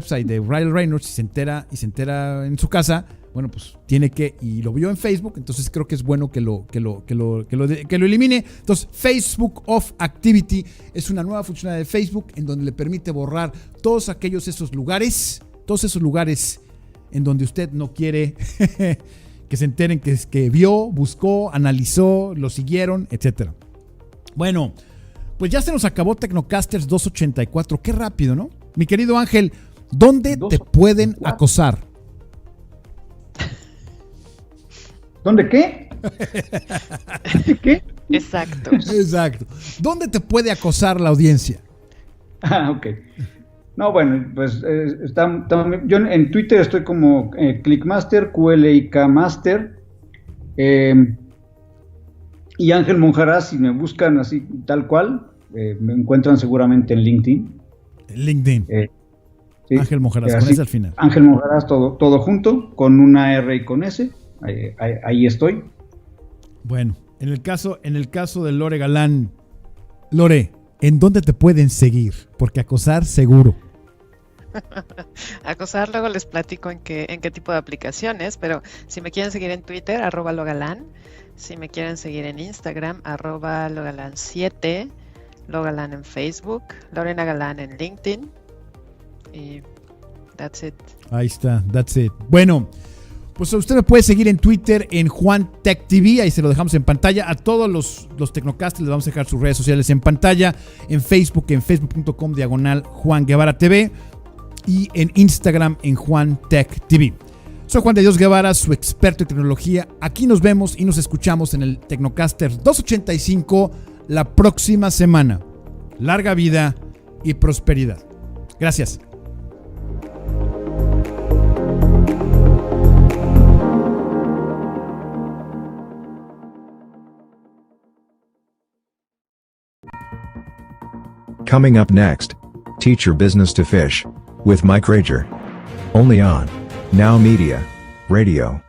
website de Ryle Reynolds y se entera en su casa, bueno, pues tiene que, y lo vio en Facebook, entonces creo que es bueno que lo elimine. Entonces, Facebook Off Activity es una nueva funcionalidad de Facebook en donde le permite borrar todos esos lugares en donde usted no quiere que se enteren que vio, buscó, analizó, lo siguieron, etcétera. Bueno, pues ya se nos acabó Tecnocasters 284. Qué rápido, ¿no? Mi querido Ángel, ¿dónde te pueden acosar? ¿Dónde qué? ¿Qué? Exacto. ¿Dónde te puede acosar la audiencia? Ok. No, bueno, pues yo en Twitter estoy como Clickmaster, QLIKmaster. Y Ángel Monjarás, si me buscan así tal cual, me encuentran seguramente en LinkedIn. Sí, Ángel Monjarás, con S al final. Ángel Monjarás, todo junto, con una R y con S. Ahí estoy. Bueno, en el caso de Lore Galán, Lore, ¿en dónde te pueden seguir? Porque acosar seguro. Acosar, luego les platico en qué tipo de aplicaciones, pero si me quieren seguir en Twitter, @logalán, si me quieren seguir en Instagram, @logalán7, Logalán en Facebook, Lorena Galán en LinkedIn, y that's it. Ahí está, that's it. Bueno, pues usted me puede seguir en Twitter en Juan Tech TV, ahí se lo dejamos en pantalla. A todos los Tecnocasters les vamos a dejar sus redes sociales en pantalla, en Facebook, en facebook.com/Juan Guevara TV, y en Instagram en Juan Tech TV. Soy Juan de Dios Guevara, su experto en tecnología. Aquí nos vemos y nos escuchamos en el Tecnocaster 285 la próxima semana. Larga vida y prosperidad. Gracias. Coming up next, teach your business to fish with Mike Rager. Only on NowMedia Radio.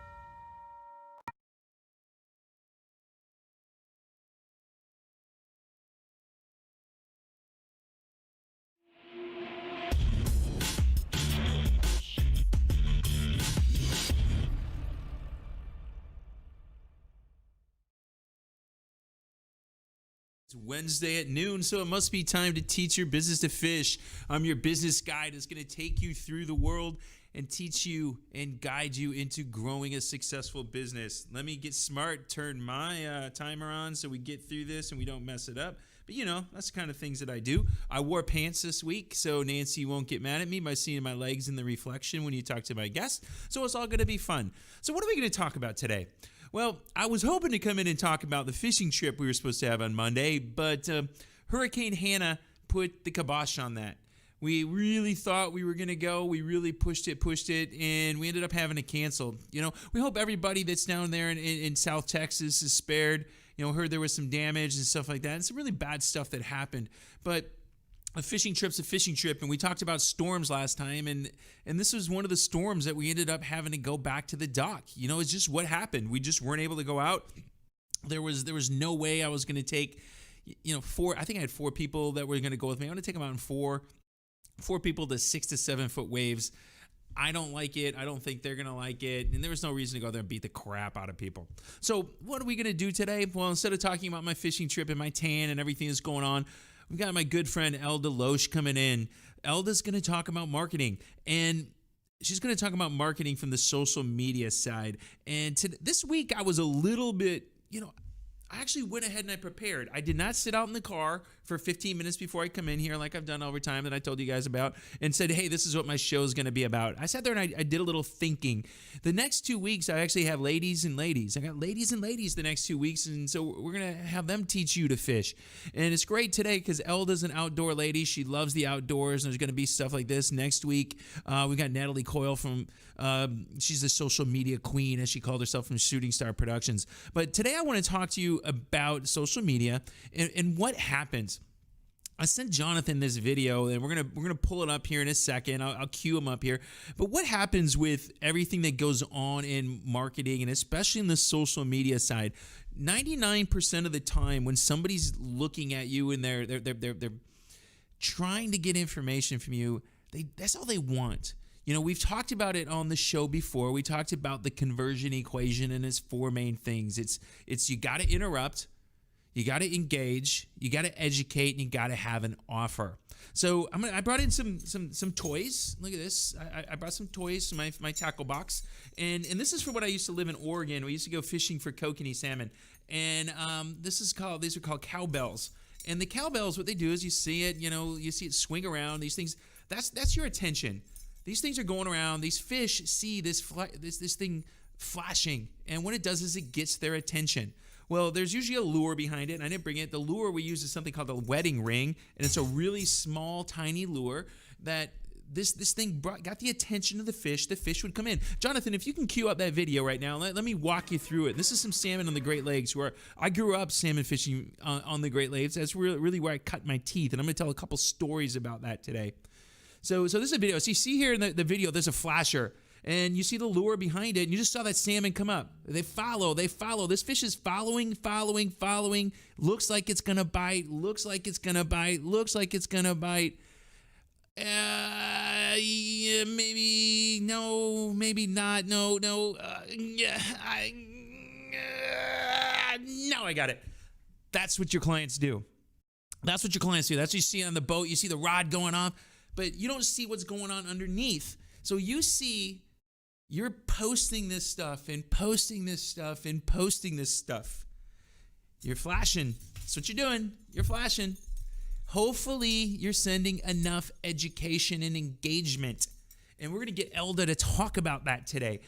It's Wednesday at noon, so it must be time to teach your business to fish. I'm your business guide that's going to take you through the world and teach you and guide you into growing a successful business. Let me get smart, turn my timer on so we get through this and we don't mess it up. But, you know, that's the kind of things that I do. I wore pants this week, so Nancy won't get mad at me by seeing my legs in the reflection when you talk to my guest. So it's all going to be fun. So what are we going to talk about today? Well, I was hoping to come in and talk about the fishing trip we were supposed to have on Monday, but Hurricane Hannah put the kibosh on that. We really thought we were going to go. We really pushed it, and we ended up having to cancel. You know, we hope everybody that's down there in South Texas is spared. You know, heard there was some damage and stuff like that. It's some really bad stuff that happened, but a fishing trip's a fishing trip, and we talked about storms last time, and this was one of the storms that we ended up having to go back to the dock. You know, it's just what happened. We just weren't able to go out. There was no way I was going to take, you know, I think I had 4 people that were going to go with me. I'm going to take them out in 4 people to 6 to 7 foot waves. I don't like it. I don't think they're going to like it. And there was no reason to go there and beat the crap out of people. So what are we going to do today? Well, instead of talking about my fishing trip and my tan and everything that's going on, we've got my good friend Elda Loesch coming in. Elda's going to talk about marketing, and she's going to talk about marketing from the social media side. And this week I was a little bit, you know, I actually went ahead and I prepared. I did not sit out in the car for 15 minutes before I come in here like I've done over time that I told you guys about and said, hey, this is what my show is going to be about. I sat there and I did a little thinking. The next 2 weeks, I actually have ladies and ladies. I got ladies and ladies the next 2 weeks, and so we're going to have them teach you to fish. And it's great today because Elda's an outdoor lady. She loves the outdoors, and there's going to be stuff like this. Next week, we got Natalie Coyle from, she's the social media queen, as she called herself, from Shooting Star Productions. But today I want to talk to you about social media and what happens. I sent Jonathan this video, and we're gonna pull it up here in a second. I'll cue him up here. But what happens with everything that goes on in marketing, and especially in the social media side? 99% of the time, when somebody's looking at you and they're trying to get information from you, that's all they want. You know, we've talked about it on the show before. We talked about the conversion equation and its 4 main things. It's you got to interrupt, you got to engage, you got to educate, and you got to have an offer. So I brought in some toys. Look at this. I brought some toys to my tackle box, and this is for when I used to live in Oregon. We used to go fishing for kokanee salmon, and these are called cowbells. And the cowbells, what they do is you see it swing around. These things, that's your attention. These things are going around. These fish see this thing flashing, and what it does is it gets their attention. Well, there's usually a lure behind it, and I didn't bring it. The lure we use is something called a wedding ring, and it's a really small, tiny lure that this thing got the attention of the fish. The fish would come in. Jonathan, if you can cue up that video right now, let me walk you through it. This is some salmon on the Great Lakes, where I grew up salmon fishing on the Great Lakes. That's really where I cut my teeth, and I'm going to tell a couple stories about that today. So this is a video. So you see here in the video, there's a flasher, and you see the lure behind it, and you just saw that salmon come up. They follow. This fish is following. Looks like it's going to bite. Yeah, maybe, no, maybe not. No. No, I got it. That's what your clients do. That's what you see on the boat. You see the rod going off, but you don't see what's going on underneath. So you're posting this stuff and posting this stuff and posting this stuff. You're flashing. That's what you're doing. You're flashing. Hopefully, you're sending enough education and engagement. And we're going to get Elda to talk about that today.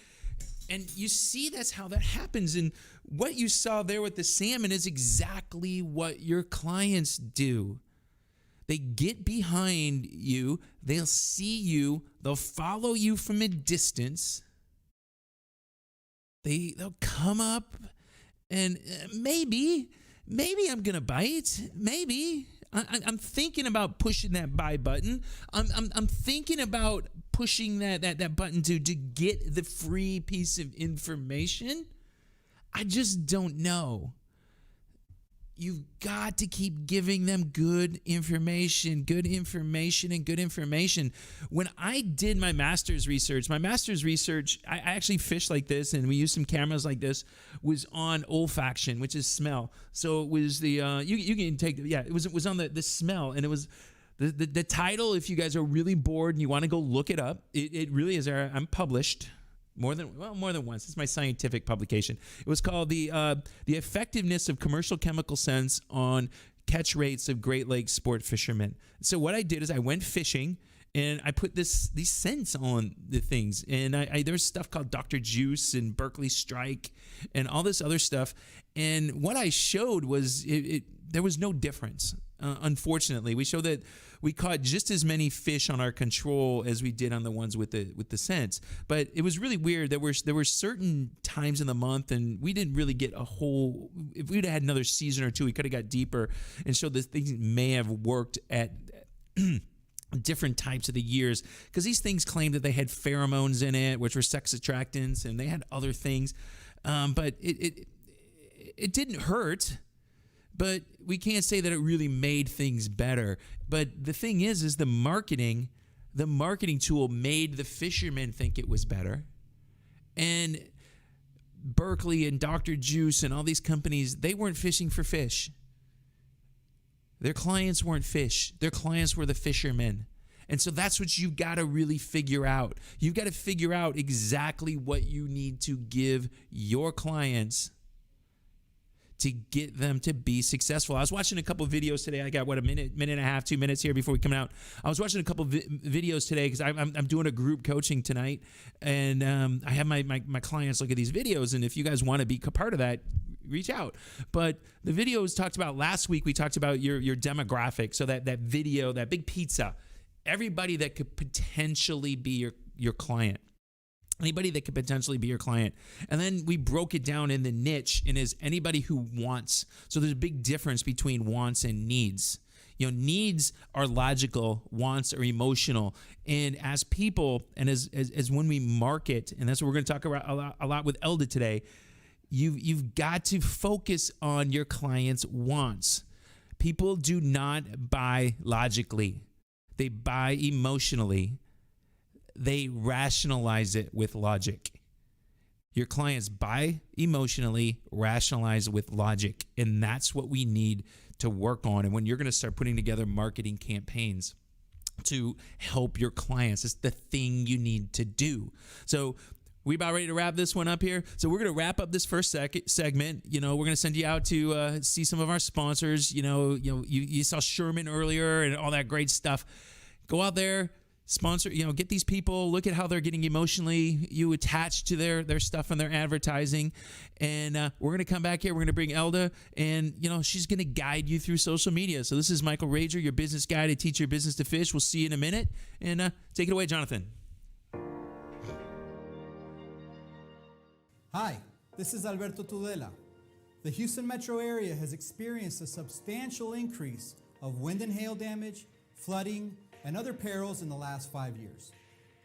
And you see that's how that happens. And what you saw there with the salmon is exactly what your clients do. They get behind you. They'll see you. They'll follow you from a distance. They'll come up and maybe I'm going to bite. Maybe. I'm thinking about pushing that buy button. I'm thinking about pushing that button to get the free piece of information. I just don't know. You've got to keep giving them good information. When I did my master's research, I actually fished like this, and we used some cameras like this, was on olfaction, which is smell. So it was the, you can take, it was on the smell, and it was, the title, if you guys are really bored and you want to go look it up, it really is there. I'm published. More than once. It's my scientific publication. It was called the Effectiveness of Commercial Chemical Scents on Catch Rates of Great Lakes Sport Fishermen. So what I did is I went fishing, and I put these scents on the things. And there's stuff called Dr. Juice and Berkeley Strike and all this other stuff. And what I showed was there was no difference. Unfortunately, we showed that we caught just as many fish on our control as we did on the ones with the scents. But it was really weird. There were certain times in the month, and we didn't really get a whole. If we'd had another season or two, we could have got deeper and showed that things may have worked at different types of the years, because these things claimed that they had pheromones in it, which were sex attractants, and they had other things. But it didn't hurt. But we can't say that it really made things better. But the thing is the marketing tool made the fishermen think it was better. And Berkeley and Dr. Juice and all these companies, they weren't fishing for fish. Their clients weren't fish. Their clients were the fishermen. And so that's what you've got to really figure out. You've got to figure out exactly what you need to give your clients to get them to be successful. I was watching a couple of videos today. I got, a minute and a half, 2 minutes here before we come out. I was watching a couple of videos today because I'm doing a group coaching tonight, and I have my clients look at these videos, and if you guys want to be a part of that, reach out. But the videos talked about, last week we talked about your demographic, so that video, that big pizza, everybody that could potentially be your client. Anybody that could potentially be your client. And then we broke it down in the niche, and is anybody who wants. So there's a big difference between wants and needs. Needs are logical, wants are emotional. And as people, and as when we market, and that's what we're going to talk about a lot with Elda today, you've got to focus on your client's wants. People do not buy logically. They buy emotionally. They rationalize it with logic. Your clients buy emotionally, rationalize with logic. And that's what we need to work on. And when you're going to start putting together marketing campaigns to help your clients, it's the thing you need to do. So we about ready to wrap this one up here. So we're going to wrap up this first segment. We're going to send you out to see some of our sponsors. You saw Sherman earlier and all that great stuff. Go out there, sponsor, get these people, look at how they're getting emotionally you attached to their stuff and their advertising. And we're going to come back here. We're going to bring Elda, and she's going to guide you through social media. So this is Michael Rager, your business guy to teach your business to fish. We'll see you in a minute, and take it away, Jonathan. Hi, this is Alberto Tudela. The Houston metro area has experienced a substantial increase of wind and hail damage, flooding, and other perils in the last 5 years.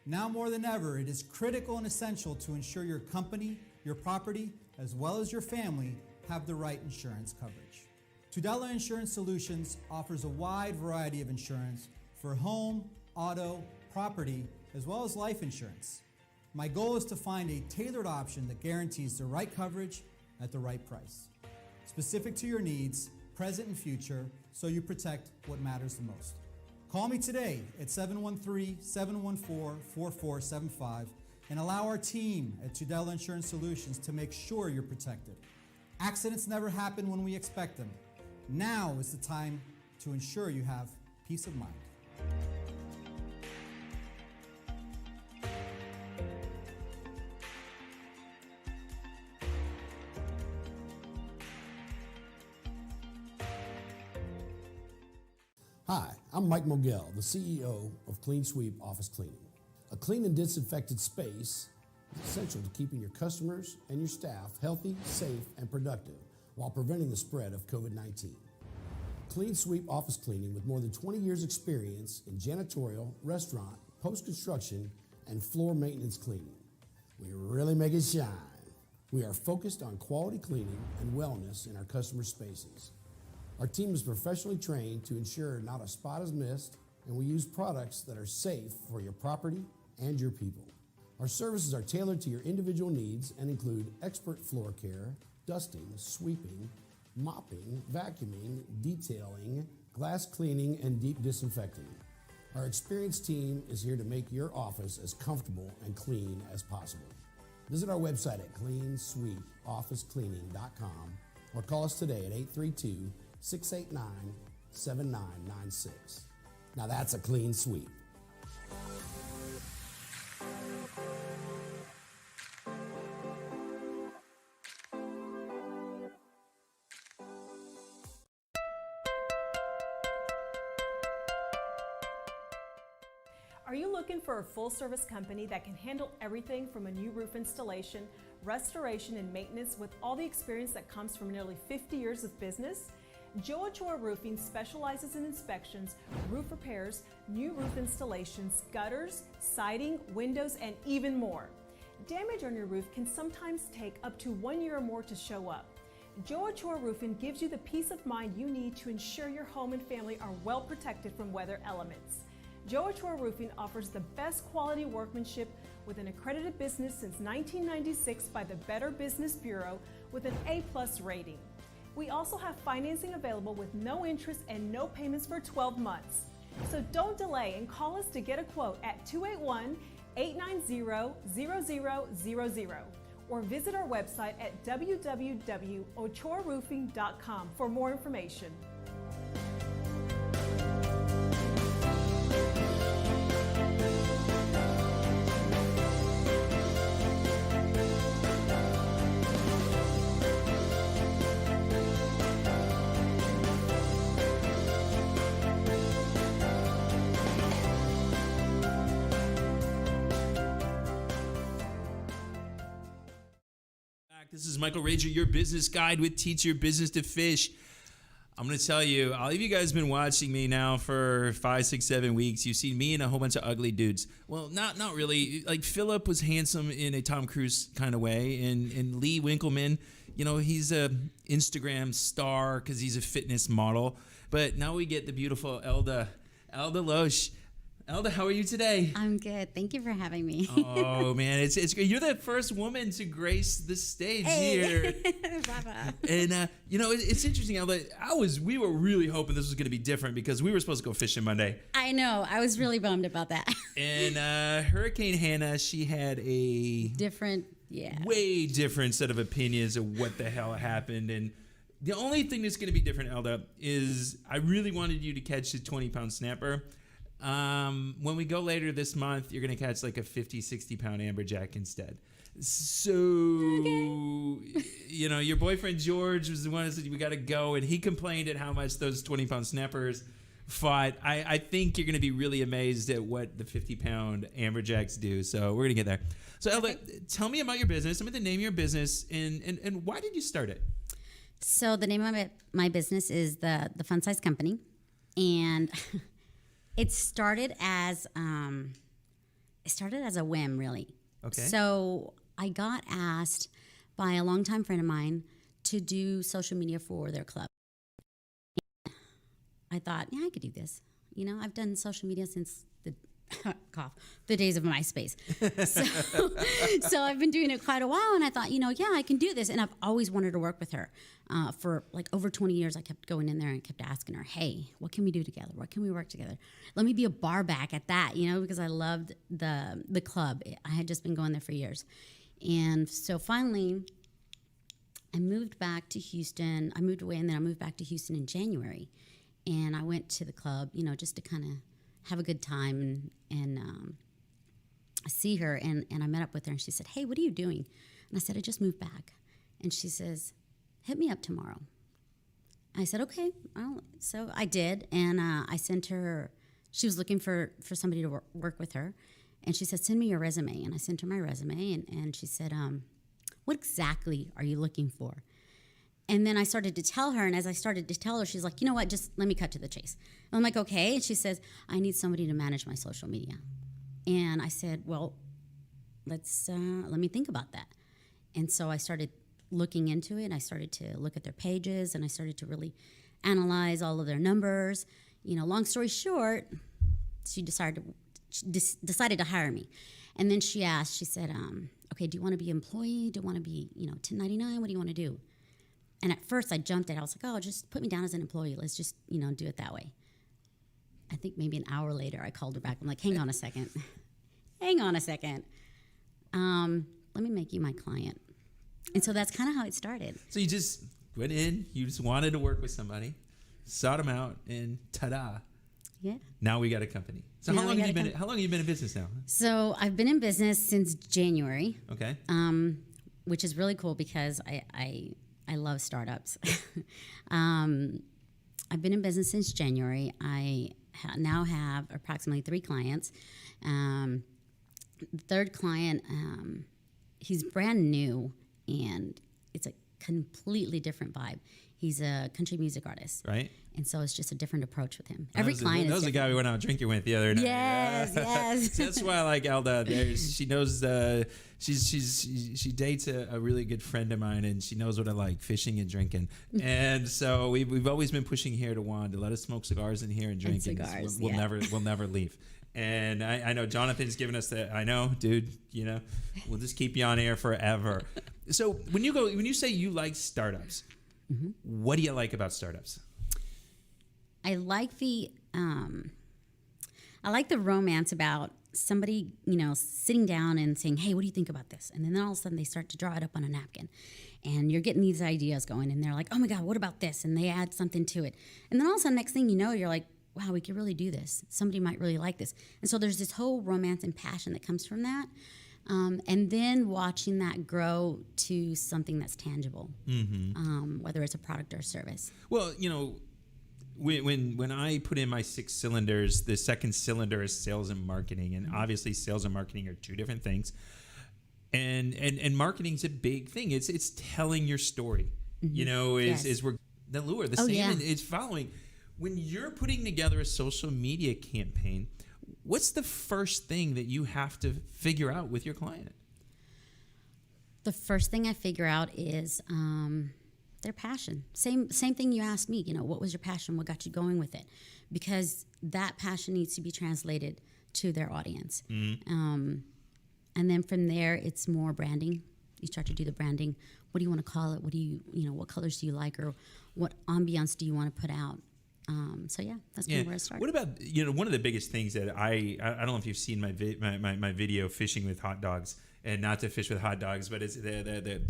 Now more than ever, it is critical and essential to ensure your company, your property, as well as your family have the right insurance coverage. Tudela Insurance Solutions offers a wide variety of insurance for home, auto, property, as well as life insurance. My goal is to find a tailored option that guarantees the right coverage at the right price, specific to your needs, present and future, so you protect what matters the most. Call me today at 713-714-4475 and allow our team at Tudela Insurance Solutions to make sure you're protected. Accidents never happen when we expect them. Now is the time to ensure you have peace of mind. Hi, I'm Mike Mogel, the CEO of Clean Sweep Office Cleaning. A clean and disinfected space is essential to keeping your customers and your staff healthy, safe, and productive while preventing the spread of COVID-19. Clean Sweep Office Cleaning, with more than 20 years experience in janitorial, restaurant, post-construction, and floor maintenance cleaning. We really make it shine. We are focused on quality cleaning and wellness in our customer spaces. Our team is professionally trained to ensure not a spot is missed, and we use products that are safe for your property and your people. Our services are tailored to your individual needs and include expert floor care, dusting, sweeping, mopping, vacuuming, detailing, glass cleaning, and deep disinfecting. Our experienced team is here to make your office as comfortable and clean as possible. Visit our website at cleansweepofficecleaning.com or call us today at 832-689-7996. Now that's a clean sweep. Are you looking for a full-service company that can handle everything from a new roof installation, restoration, and maintenance with all the experience that comes from nearly 50 years of business? Joe Ochoa Roofing specializes in inspections, roof repairs, new roof installations, gutters, siding, windows, and even more. Damage on your roof can sometimes take up to 1 year or more to show up. Joe Ochoa Roofing gives you the peace of mind you need to ensure your home and family are well protected from weather elements. Joe Ochoa Roofing offers the best quality workmanship with an accredited business since 1996 by the Better Business Bureau with an A+ rating. We also have financing available with no interest and no payments for 12 months. So don't delay and call us to get a quote at 281-890-0000 or visit our website at www.ochoaroofing.com for more information. This is Michael Rager, your business guide with Teach Your Business to Fish. I'm going to tell you, all of you guys have been watching me now for 5, 6, 7 weeks. You've seen me and a whole bunch of ugly dudes. Well, not really. Like Philip was handsome in a Tom Cruise kind of way, and Lee Winkleman, he's a Instagram star because he's a fitness model. But now we get the beautiful Elda Loesch. Elda, how are you today? I'm good. Thank you for having me. Oh man, it's you're the first woman to grace the stage here. And it's interesting, Elda. We were really hoping this was going to be different because we were supposed to go fishing Monday. I know. I was really bummed about that. And Hurricane Hannah, she had a way different set of opinions of what the hell happened. And the only thing that's going to be different, Elda, is I really wanted you to catch the 20-pound snapper. When we go later this month, you're going to catch like a 50, 60-pound amberjack instead. So, your boyfriend George was the one that said, we got to go. And he complained at how much those 20-pound snappers fought. I think you're going to be really amazed at what the 50-pound amberjacks do. So we're going to get there. So, Elda, tell me about your business. Tell me the name of your business and why did you start it? So the name of my business is the Fun Size Company. And... It started as a whim, really. Okay. So I got asked by a longtime friend of mine to do social media for their club. I thought, I could do this. I've done social media since the days of MySpace. So I've been doing it quite a while, and I thought, I can do this. And I've always wanted to work with her. For like over 20 years, I kept going in there and kept asking her, hey, what can we do together? What can we work together? Let me be a bar back at that, because I loved the club. I had just been going there for years. And so finally, I moved back to Houston. I moved away, and then I moved back to Houston in January. And I went to the club, just to kind of have a good time and see her. And I met up with her, and she said, hey, what are you doing? And I said, I just moved back. And she says, hit me up tomorrow. I said, okay. So I did, and I sent her. She was looking for somebody to work with her, and she said, send me your resume. And I sent her my resume, and she said, what exactly are you looking for? And then I started to tell her, and as I started to tell her, she's like, you know what, just let me cut to the chase. And I'm like, okay. And she says, I need somebody to manage my social media. And I said, well, let me think about that. And so I started looking into it. I started to look at their pages, and I started to really analyze all of their numbers. Long story short, she decided to hire me. And then she said, okay, do you want to be an employee? Do you want to be, 1099? What do you want to do? And at first I jumped at it. I was like, oh, just put me down as an employee. Let's just, do it that way. I think maybe an hour later I called her back. I'm like, hang on a second. Let me make you my client. And so that's kind of how it started. So you just went in, you just wanted to work with somebody, sought them out, and ta-da. Yeah. Now we got a company. So how long have you been in business now? So I've been in business since January. Okay. Which is really cool because I love startups. I've been in business since January. I now have approximately 3 clients. The third client, he's brand new, and it's a completely different vibe. He's a country music artist. Right. And so it's just a different approach with him. Every client is That was the guy we went out drinking with the other night. Yes. So that's why I like Elda. She knows she dates a really good friend of mine, and she knows what I like, fishing and drinking. And so we've always been pushing here to Juan to let us smoke cigars in here and drink. And cigars, we'll never leave. And I know Jonathan's given us that. I know, dude. We'll just keep you on air forever. So when you say you like startups, what do you like about startups? I like the romance about somebody, sitting down and saying, hey, what do you think about this? And then all of a sudden they start to draw it up on a napkin, and you're getting these ideas going, and they're like, oh my God, what about this? And they add something to it. And then all of a sudden, next thing you know, you're like, wow, we could really do this. Somebody might really like this. And so there's this whole romance and passion that comes from that. And then watching that grow to something that's tangible, whether it's a product or a service. Well, when I put in my 6 cylinders, the second cylinder is sales and marketing, and obviously sales and marketing are 2 different things. And marketing's a big thing. It's telling your story. Is we're the lure, the salmon is following. When you're putting together a social media campaign, what's the first thing that you have to figure out with your client? The first thing I figure out is their passion. Same thing you asked me, what was your passion? What got you going with it? Because that passion needs to be translated to their audience. Mm-hmm. And then from there, it's more branding. You start to do the branding. What do you want to call it? What do what colors do you like, or what ambiance do you want to put out? So yeah, that's kind of where I started. What about, one of the biggest things that I don't know if you've seen my video fishing with hot dogs, and not to fish with hot dogs, but it's the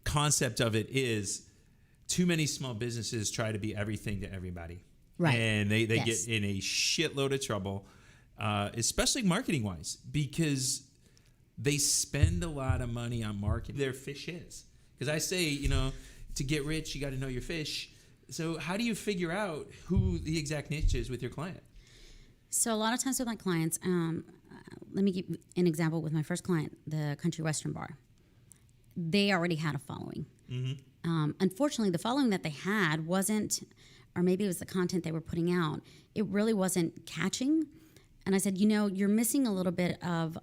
concept of it is too many small businesses try to be everything to everybody. Right. And they get in a shitload of trouble, especially marketing wise, because they spend a lot of money on marketing. Their fish is. Because I say, to get rich, you got to know your fish. So how do you figure out who the exact niche is with your client? So a lot of times with my clients, let me give an example with my first client, the Country Western Bar. They already had a following. Mm-hmm. Unfortunately, the following that they had wasn't, or maybe it was the content they were putting out, it really wasn't catching. And I said, you're missing a little bit of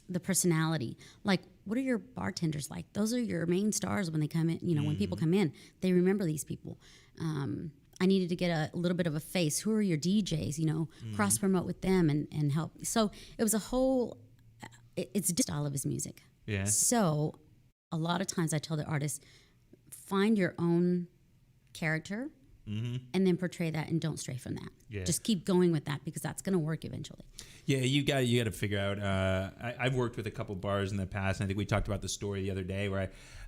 the personality. Like, what are your bartenders like? Those are your main stars when they come in. When people come in, they remember these people. I needed to get a little bit of a face. Who are your DJs? Cross promote with them and help. So it was a whole. It's just style of his music. Yeah. So a lot of times I tell the artists, find your own character. Mm-hmm. And then portray that, and don't stray from that. Yeah. Just keep going with that, because that's going to work eventually. Yeah, you got to figure out. I've worked with a couple bars in the past, and I think we talked about the story the other day where